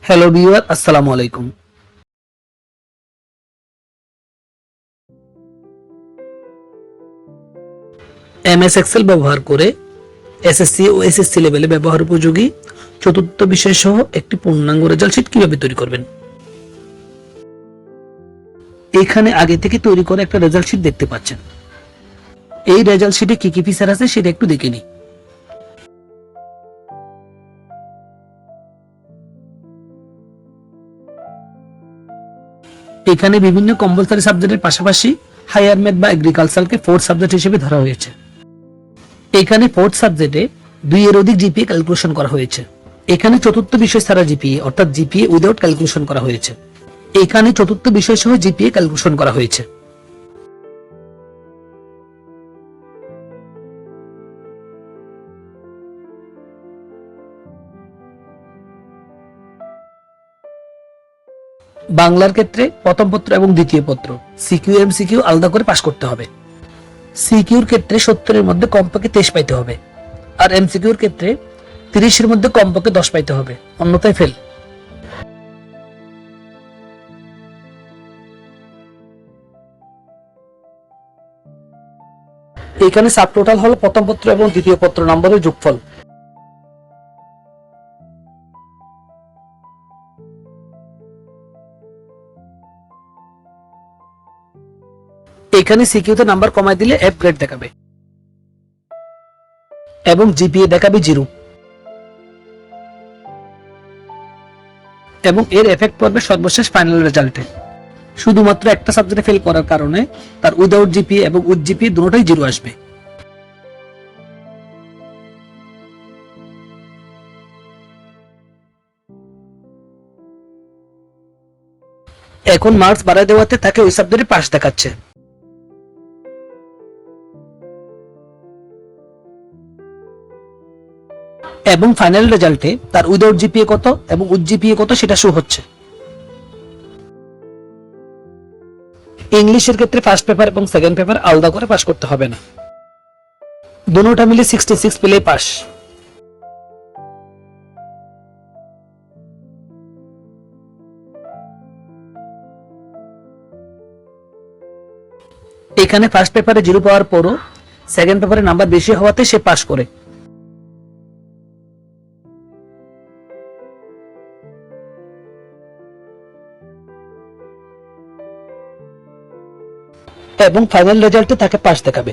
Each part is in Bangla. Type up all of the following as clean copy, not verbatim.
হ্যালো ভিউয়ার, আসসালামু আলাইকুম। এমএস এক্সেল ব্যবহার করে এসএসসি ও এসএসসি লেভেলে ব্যবহার উপযোগী চতুর্থ বিষয় সহ একটি পূর্ণাঙ্গ রেজাল্ট শিট কিভাবে তৈরি করবেন। এখানে আগে থেকে তৈরি করা একটা রেজাল্ট শিট দেখতে পাচ্ছেন। এই রেজাল্ট শিটে কি কি ফিচার আছে সেটা একটু দেখে নিই। এখানে বিভিন্ন কম্পালসারি সাবজেক্টের পাশাপাশি হায়ার ম্যাথ বা এগ্রিকালচারকে ফোর্থ সাবজেক্ট হিসেবে ধরা হয়েছে। এখানে ফোর্থ সাবজেক্টে 2 এর অধিক জিপিএ ক্যালকুলেশন করা হয়েছে। এখানে চতুর্থ বিষয় ছাড়া জিপিএ অর্থাৎ জিপিএ উইদাউট ক্যালকুলেশন করা হয়েছে। এখানে চতুর্থ বিষয় সহ জিপিএ ক্যালকুলেশন করা হয়েছে। বাংলার ক্ষেত্রে প্রথম পত্র এবং দ্বিতীয় পত্র সিকিউ এমসিকিউ আলাদা করে পাশ করতে হবে। সিকিউর ক্ষেত্রে 70-এর মধ্যে কমপক্ষে 23 পাইতে হবে, আর এমসিকিউর ক্ষেত্রে 30-এর মধ্যে কমপক্ষে 10 পাইতে হবে, অন্যথায় ফেল। এখানে সাব টোটাল হলো প্রথম পত্র এবং দ্বিতীয় পত্র নম্বরের যোগফল। এখানে সিকিউতে নাম্বার কমায় দিলে এফ গ্রেড দেখাবে এবং জিপিএ দেখাবে 0, এবং এর এফেক্ট পড়বে সর্বশেষ ফাইনাল রেজাল্টে। শুধুমাত্র একটা সাবজেক্টে ফেল করার কারণে তার উইদাউট জিপিএ এবং উইথ জিপিএ দুটোটাই 0 আসবে। এখন মার্কস বাড়ায় দেওয়াতে তাকে ওই সাবজেক্টে পাস দেখাচ্ছে। এবং ফাইনাল রেজাল্টে তার উইদাউট জিপিএ কত এবং উইথ জিপিএ কত সেটা শো হচ্ছে। ইংলিশের ক্ষেত্রে ফার্স্ট পেপার এবং সেকেন্ড পেপার আলাদা করে পাস করতে হবে না, দুটোটা মিলে 66 পেলে পাস। এখানে ফার্স্ট পেপারে 0 পাওয়ার পরও সেকেন্ড পেপারে নাম্বার বেশি হওয়াতে সে পাস করে। এবং ফাইনাল রেজাল্টে তাকে পাস দেখাবে।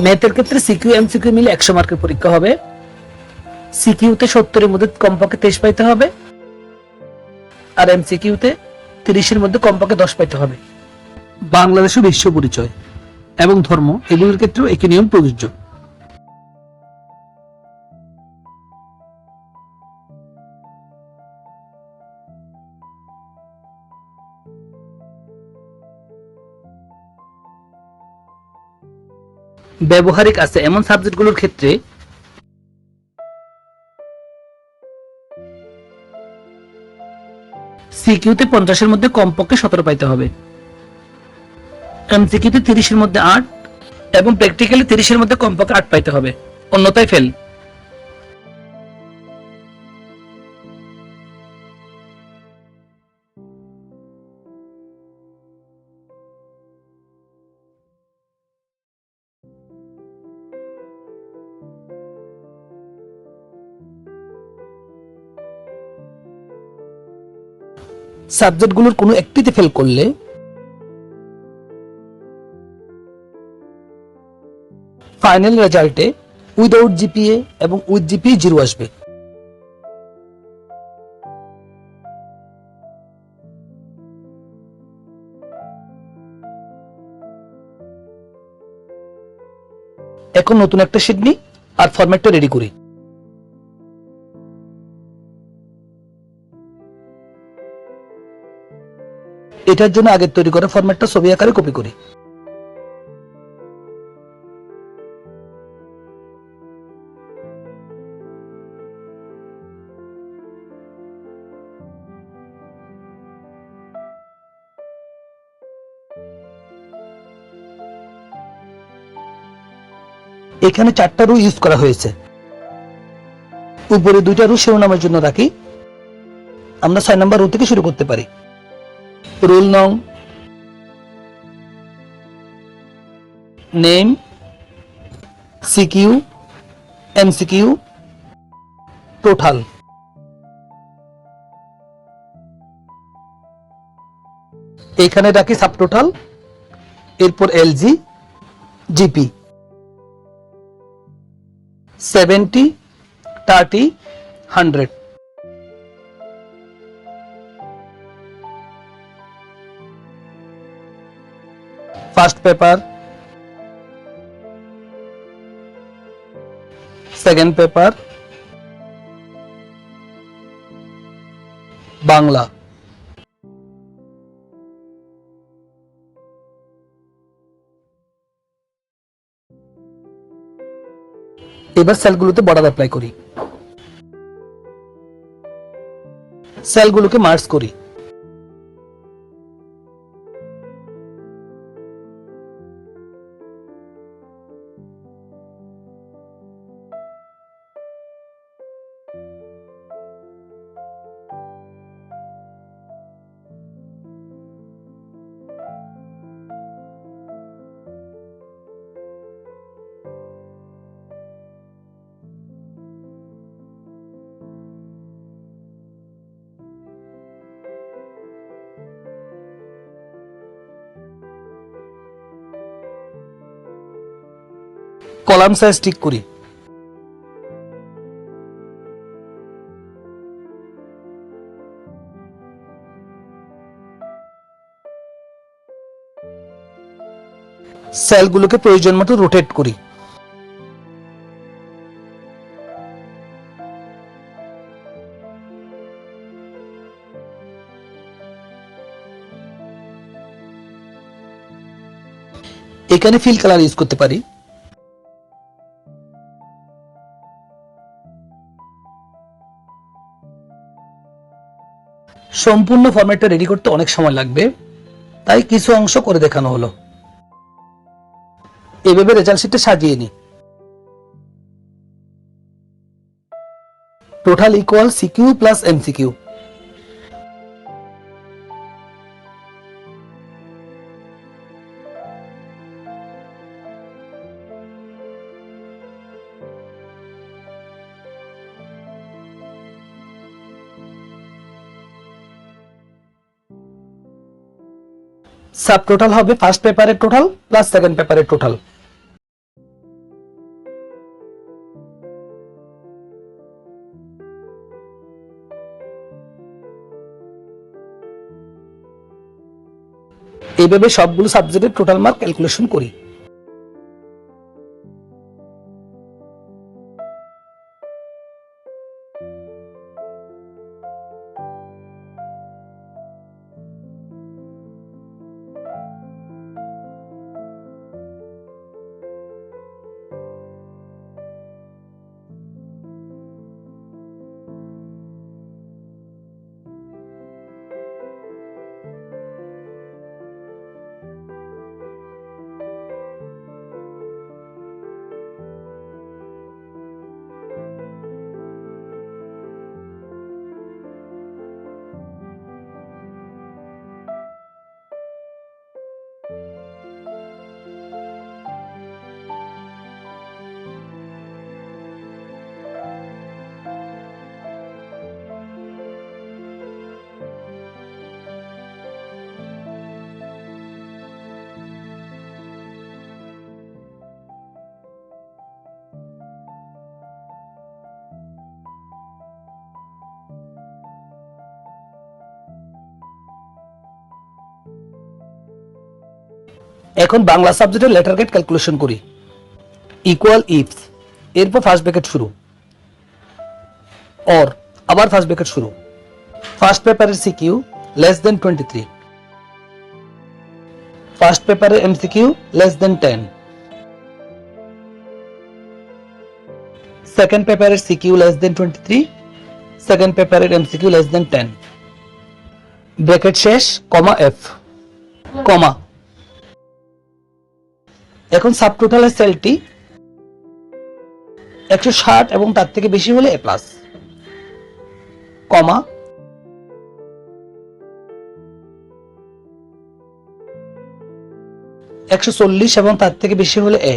ম্যাথের ক্ষেত্রে সিকিউ এমসিকিউ মিলে 100 মার্কের পরীক্ষা হবে। সিকিউতে 70-এর মধ্যে কমপক্ষে 23 পাইতে হবে, আর এমসিকিউতে 30-এর মধ্যে কমপক্ষে 10 পাইতে হবে। বাংলাদেশের বিশ্ব পরিচয় এবং ধর্ম এগুলোর ক্ষেত্রেও একই নিয়ম প্রযোজ্য। ব্যবহারিক আছে এমন সাবজেক্টগুলোর ক্ষেত্রে সিকিউতে 50-এর মধ্যে কমপক্ষে 17 পাইতে হবে, এমসিকিউতে 30-এর মধ্যে 8 এবং প্র্যাকটিক্যালি 30-এর মধ্যে কমপক্ষে 8 পাইতে হবে, অন্যথায় ফেল। সাবজেক্টগুলোর কোনো একটিতে ফেল করলে ফাইনাল রেজাল্টে উইদাউট জিপিএ এবং উইথ জিপিএ 0 আসবে। এখন নতুন একটা শিট নিই আর ফরম্যাটটা রেডি করি। এটার জন্য আগের তৈরি করা ফরম্যাটটা ছবি আকারে কপি করি। এখানে 4টা রো ইউজ করা হয়েছে। উপরে 2টা রো শিরোনামের জন্য রাখি। আমরা 6 নম্বর রো থেকে শুরু করতে পারি। রোল নং, নেম, সিকিউ, এমসিকিউ, টোটাল। এখানে রাখি সাবটোটাল, এরপর LG, GP. 70, 30, 100। First paper, second paper, Bangla. এবার সেলগুলোতে বর্ডার অ্যাপ্লাই করি। সেলগুলোকে মার্জ করি। কলাম সাইজ ঠিক করি। সেলগুলোকে প্রয়োজন মতো রোটেট করি। এখানে ফিল কালার ইউজ করতে পারি। সম্পূর্ণ ফরম্যাটটা রেডি করতে অনেক সময় লাগবে, তাই কিছু অংশ করে দেখানো হলো। এভাবে রেজাল্ট শিটটা সাজিয়ে নিই। Total equal CQ plus MCQ. Sub total হবে ফার্স্ট পেপারের টোটাল প্লাস সেকেন্ড পেপারের টোটাল। এইভাবে সবগুলো সাবজেক্টের টোটাল মার্ক ক্যালকুলেশন করি। এখন বাংলা সাবজেক্টের লেটার গেট ক্যালকুলেশন করি। ইকুয়াল ইফস, এরপর ফার্স্ট ব্র্যাকেট শুরু, অর, আবার ফার্স্ট ব্র্যাকেট শুরু। ফার্স্ট পেপারের সিকিউ লেস দেন 23, ফার্স্ট পেপারের এমসিকিউ লেস দেন 10, সেকেন্ড পেপারের সিকিউ লেস দেন 23, সেকেন্ড পেপারের এমসিকিউ লেস দেন 10। ব্র্যাকেট শেষ, কমা এফ, কমা। এখন সাবটোটালের সেলটি 160 এবং তার থেকে বেশি হলে এ প্লাস, কমা 140 এবং তার থেকে বেশি হলে এ,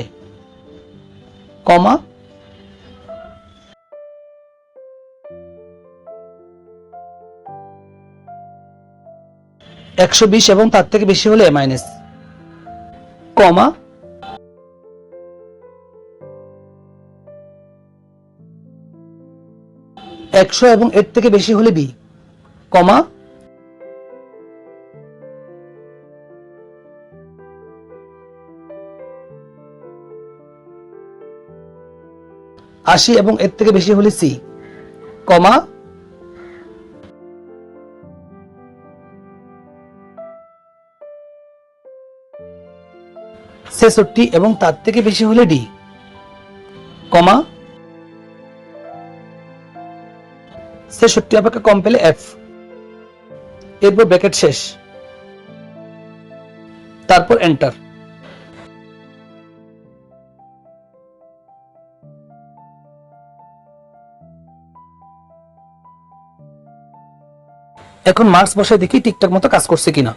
কমা 120 এবং তার থেকে বেশি হলে এ মাইনাস, কমা 100 এবং এর থেকে বেশি হলে বি, কমা 80 এবং এর থেকে বেশি হলে সি, কমা 66 এবং তার থেকে বেশি হলে ডি, কমা 66 অপেক্ষা কম পেলে এফ, এরপর ব্র্যাকেট শেষ, তারপর এন্টার। এখন মার্কস বসায় দেখি ঠিকঠাক মতো কাজ করছে কিনা।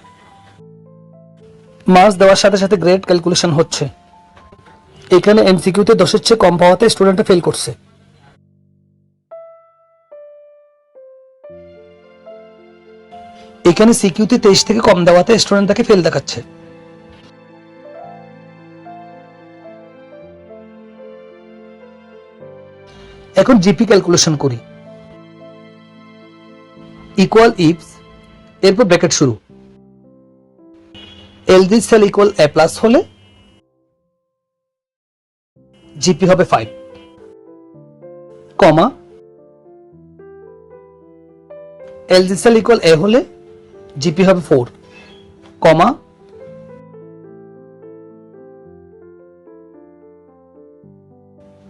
মার্কস দেওয়ার সাথে সাথে গ্রেড ক্যালকুলেশন হচ্ছে। এখানে এমসিকিউতে 10-এর চেয়ে কম পাওয়াতে স্টুডেন্টটা ফেল করছে। এখানে সিকিউতে 23 থেকে কম দেওয়াতে স্টুডেন্ট তাকে ফেল দেখাচ্ছে। এখন জিপি ক্যালকুলেশন করি। ইকুয়াল ইফস, এরপর ব্র্যাকেট শুরু, এলজি সেল ইকুয়াল এ প্লাস হলে জিপি হবে 5, কমা এলজি সেল ইকুয়াল এ হলে জিপি হবে 4, কমা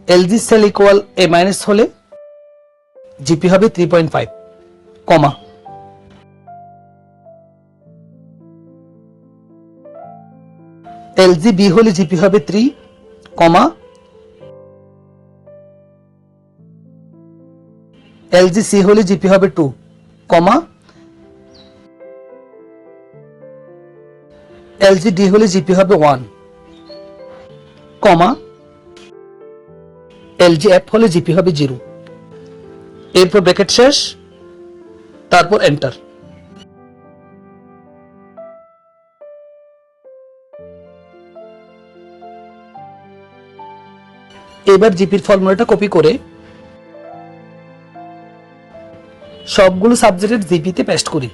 এলজি সেল ইকুয়াল এ মাইনাস হলে জিপি হবে 3.5, কমা এলজি বি হলে জিপি হবে 3, কমা এলজি সি হলে জিপি হবে 2, কমা এলজি ডি হলে জিপি হবে 1, কমা এলজি এফ হলে জিপি হবে 0, এরপর ব্র্যাকেট শেষ, তারপর এন্টার। এবার জিপির ফর্মুলাটা কপি করে সবগুলো সাবজেক্টের জিপিতে পেস্ট করি।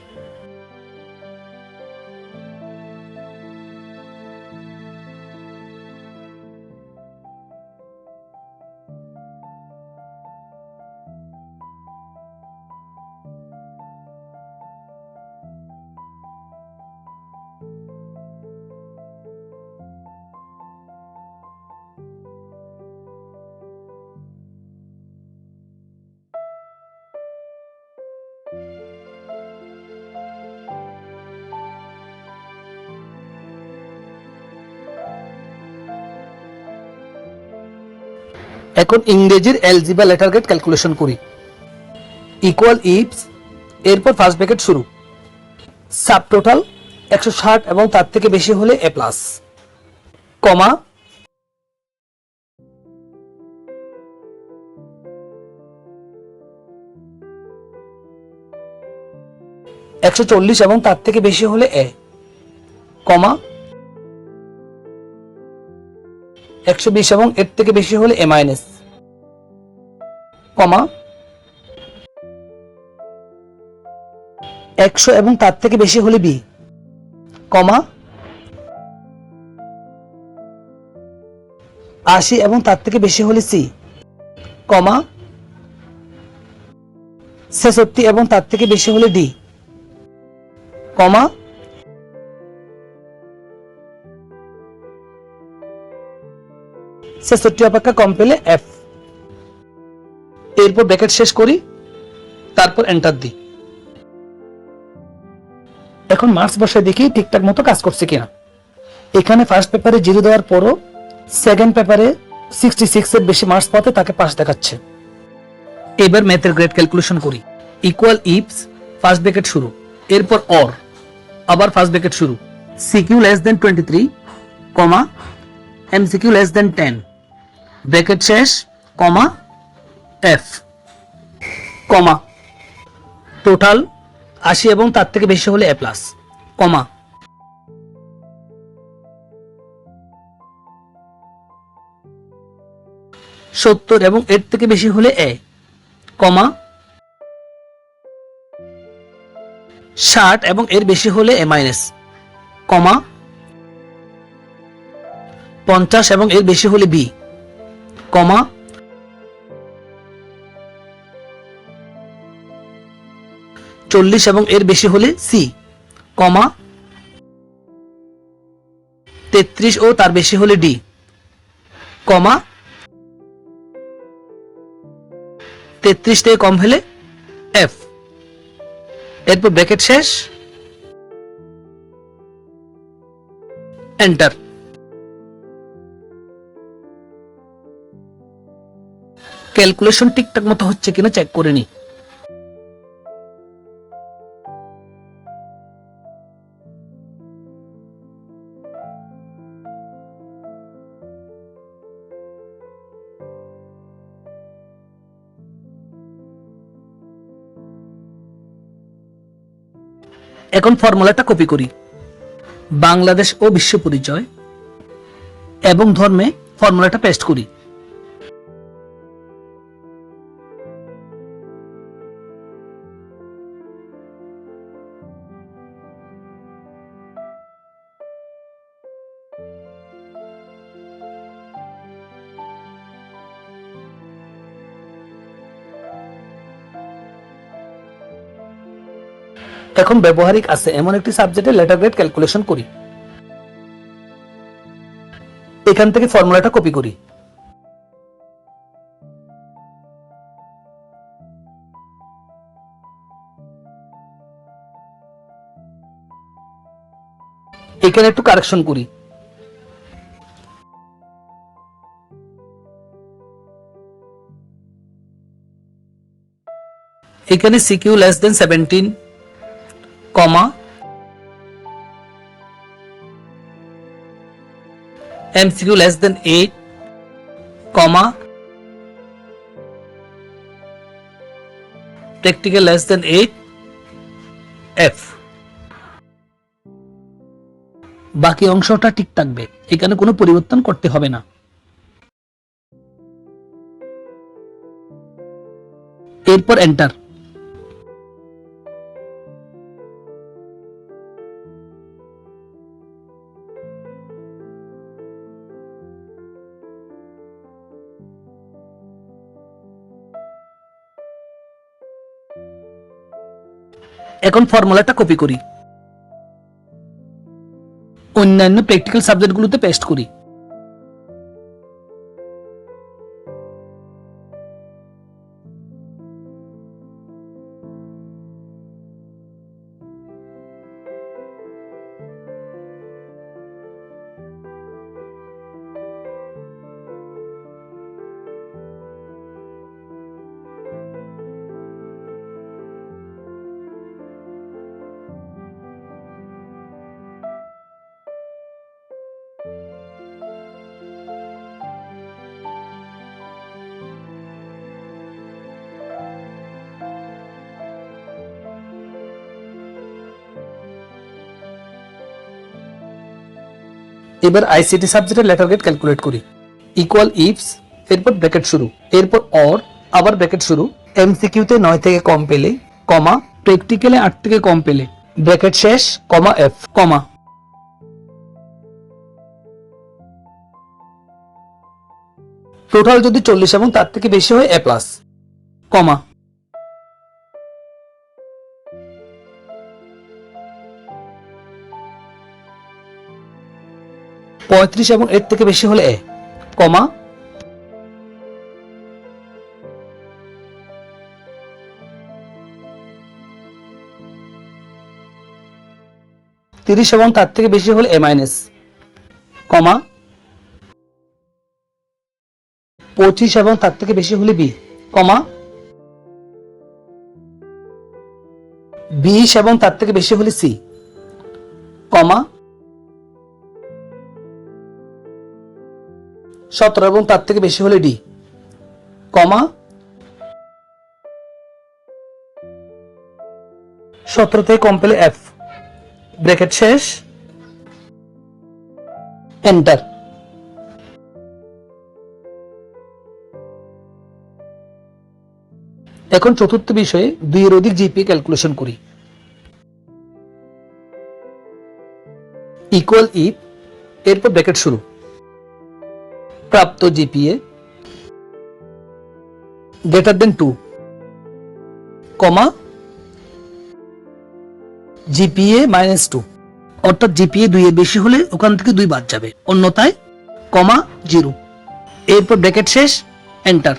এখন ইংরেজির এলজি বা লেটার গ্রেড ক্যালকুলেশন করি। ইকুয়াল ইফস, এরপর ফার্স্ট ব্র্যাকেট শুরু, সাব টোটাল 160 এবং তার থেকে বেশি হলে এ প্লাস, কমা $140 এবং তার থেকে বেশি হলে এ, কমা 120 এবং এর থেকে বেশি হলে এ মাইনাস, কমা 100 এবং তার থেকে বেশি হলে বি, কমা 80 এবং তার থেকে বেশি হলে সি, কমা 66 এবং তার থেকে বেশি হলে ডি, কমা 66 অপেক্ষা কম পেলে এফ, এরপর ব্র্যাকেট শেষ করি, তারপর এন্টার দিই। এখন মার্কস বসায় দেখি ঠিকঠাক মতো কাজ করছে কিনা। এখানে ফার্স্ট পেপারে 0 দেওয়ার পরও সেকেন্ড পেপারে 66 এর বেশি মার্কস পাতে তাকে পাস দেখাচ্ছে। এবার ম্যাথের গ্রেড ক্যালকুলেশন করি। ইকুয়াল ইফস ফার্স্ট ব্র্যাকেট শুরু, এরপর অর, আবার ফার্স্ট ব্র্যাকেট শুরু, সিকিউ লেস দেন 23 কমা এমসিকিউ লেস দেন 10 ব্র্যাকেট শেষ কমা এফ কমা টোটাল 80 এবং তার থেকে বেশি হলে এ প্লাস কমা 70 এবং এর থেকে বেশি হলে এ কমা 60 এবং এর বেশি হলে এ মাইনাস কমা 50 এবং এর বেশি হলে বি কমা 40 এবং এর বেশি হলে সি কমা 33 ও তার বেশি হলে ডি কমা 33 থেকে কম হলে এফ। এরপর ব্র্যাকেট শেষ, এন্টার। ক্যালকুলেশন ঠিকঠাক মতো হচ্ছে কিনা চেক করে নি। এখন ফর্মুলাটা কপি করি। বাংলাদেশ ও বিশ্ব পরিচয় এবং ধর্মে ফর্মুলাটা পেস্ট করি। এখন ব্যবহারিক আছে এমন একটি সাবজেক্টে লেটার গ্রেড ক্যালকুলেশন করি। এখান থেকে ফর্মুলাটা কপি করি। এখানে একটু কারেকশন করি। এখানে সিকিউ লেস দেন 17 কমা এমসিকিউ লেস দেন 8 কমা প্র্যাকটিক্যাল লেস দেন 8 এফ। বাকি অংশটা ঠিক থাকবে, এখানে কোনো পরিবর্তন করতে হবে না। এরপর এন্টার। এখন ফর্মুলাটা কপি করি, অন্যান্য প্র্যাকটিক্যাল সাবজেক্টগুলোতে পেস্ট করি। এবার আইসিটি সাবজেক্টের লেটার গ্রেড ক্যালকুলেট করি। ইকুয়াল ইফস, এরপর ব্র্যাকেট শুরু, এরপর অর, আবার ব্র্যাকেট শুরু, এমসিকিউতে 9 থেকে কম পেলে কমা প্র্যাকটিক্যালে 8 থেকে কম পেলে ব্র্যাকেট শেষ কমা এফ কমা টোটাল যদি 40 এবং তার থেকে বেশি হয় এ প্লাস কমা 35 এবং এর থেকে বেশি হলে এ কমা 30 এবং তার থেকে বেশি হলে এ মাইনাস কমা 25 এবং তার থেকে বেশি হলে বি, কমা 20 এবং তার থেকে বেশি হলে সি, কমা 17 এবং তার থেকে বেশি হলে ডি, কমা 17 থেকে কম পেলে এফ, ব্র্যাকেট শেষ, এন্টার। এখন চতুর্থ বিষয়ে 2 এর অধিক জিপিএ ক্যালকুলেশন করি। ইকুয়াল ইফ, এরপর ব্র্যাকেট শুরু, প্রাপ্ত জিপিএ গ্রেটার দেন 2, কমা জিপিএ -2, অর্থাৎ জিপিএ 2 এর বেশি হলে ওখান থেকে 2 বাদ যাবে, অন্যথায় কমা 0, এরপর ব্র্যাকেট শেষ, এন্টার।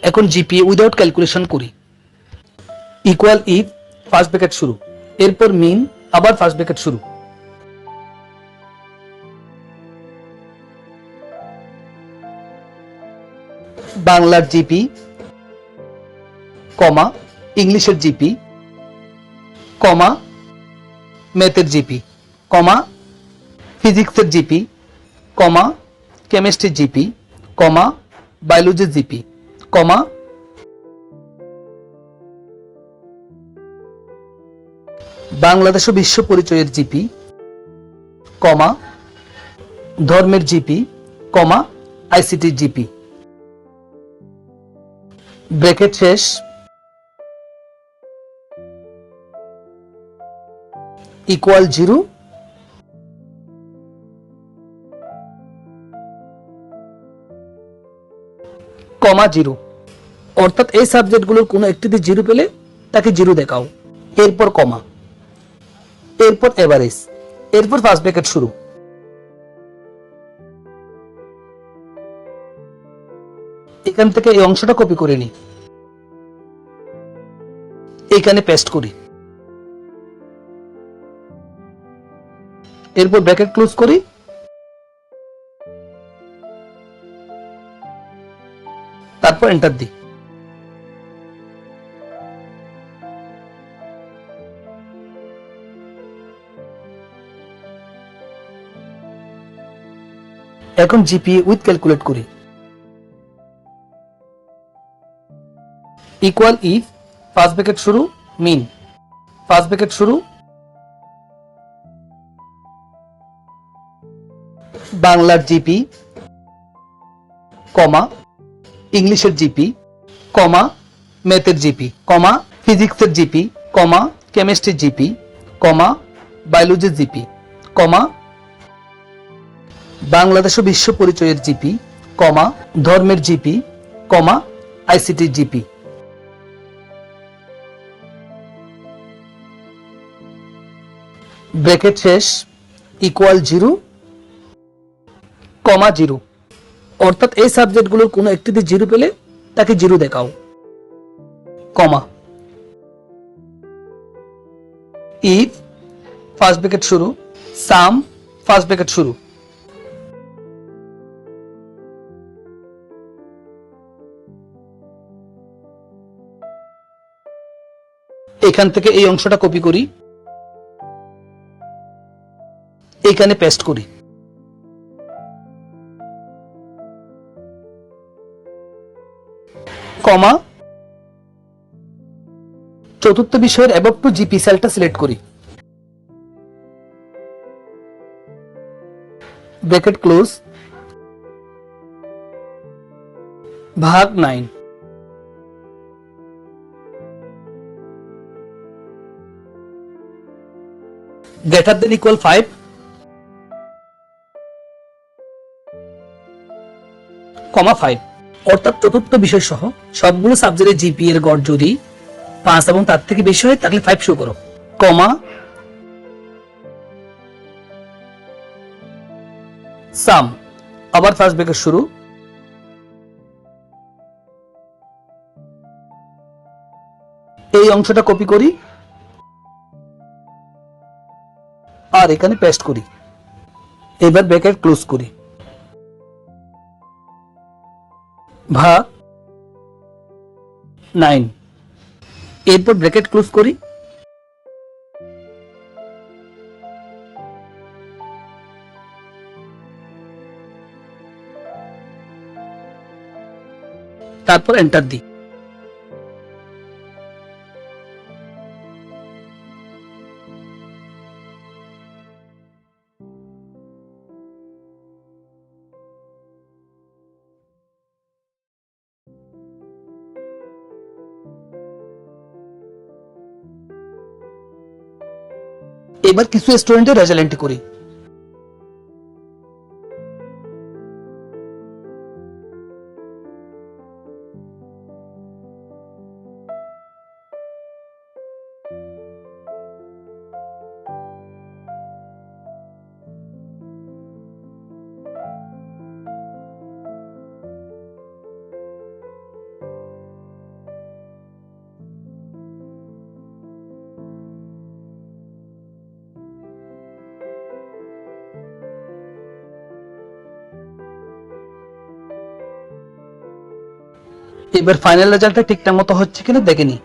এখন জিপিএ উইদাউট ক্যালকুলেশন করি। ইকুয়াল ইফ, ফার্স্ট ব্র্যাকেট শুরু, এরপর মিন, আবার ফার্স্ট ব্র্যাকেট শুরু, বাংলার জিপি, কমা ইংলিশের জিপি, কমা ম্যাথের জিপি, কমা ফিজিক্সের জিপি, কমা কেমিস্ট্রির জিপি, কমা বায়োলজির জিপি, কমা বাংলাদেশ ও বিশ্ব পরিচয়ের জিপি, কমা ধর্মের জিপি, কমা আইসিটির জিপি, ব্র্যাকেট শেষ, ইকুয়াল 0, কমা 0, অর্থাৎ এই সাবজেক্টগুলোর কোনো একটিতে 0 পেলে তাকে 0 দেখাও, এরপর কমা, এরপর এভারেজ, এরপর ফার্স্ট ব্র্যাকেট শুরু। এখান থেকে এই অংশটা কপি করে নিই, এখানে পেস্ট করি, এরপর ব্র্যাকেট ক্লোজ করি, তারপর এন্টার দিই। এখন জিপিএ উইথ ক্যালকুলেট করি। ইকুয়াল ইফ, ফার্স্ট ব্র্যাকেট শুরু, মিন, ফার্স্ট ব্র্যাকেট শুরু, বাংলার জিপি, কমা ইংলিশের জিপি, কমা ম্যাথের জিপি, কমা ফিজিক্সের জিপি, কমা কেমিস্ট্রির জিপি, কমা বায়োলজির জিপি, কমা বাংলাদেশ ও বিশ্ব পরিচয়ের জিপি, কমা ধর্মের জিপি, কমা আইসিটির জিপি, ব্র্যাকেট শেষ, ইকুয়াল 0, কমা 0, অর্থাৎ এই সাবজেক্টগুলোর কোনো একটিতে 0 পেলে তাকে 0 দেখাও, কমা ইফ, ফার্স্ট ব্র্যাকেট শুরু, সাম, ফার্স্ট ব্র্যাকেট শুরু, এখান থেকে এই অংশটা কপি করি, এখানে পেস্ট করি, কমা চতুর্থ বিষয়ের অ্যাবভ টু জিপি সেলটা সিলেক্ট করি, ব্র্যাকেট ক্লোজ, ভাগ 9, গ্রেটার দেন ইকুয়াল 5, কমা 5, অর্থাৎ চতুর্থ বিষয় সহ সবগুলো সাবজেক্টের জিপিএ এর গড় যদি 5 এবং তার থেকে বেশি হয় তাহলে 5 শো করো, কমা সাম, আবার ফার্স্ট ব্র্যাকেট শুরু, এই অংশটা কপি করি আর এখানে পেস্ট করি, এবার ব্র্যাকেট ক্লোজ করি, ভাগ 9, এরপর ব্র্যাকেট ক্লোজ করি, তারপর এন্টার দিই। এবার কিছু স্টুডেন্টের রেজাল্ট এন্ট্রি করি। এবার ফাইনাল রেজাল্টটা ঠিকঠাক মতো হচ্ছে কিনা দেখে নিই।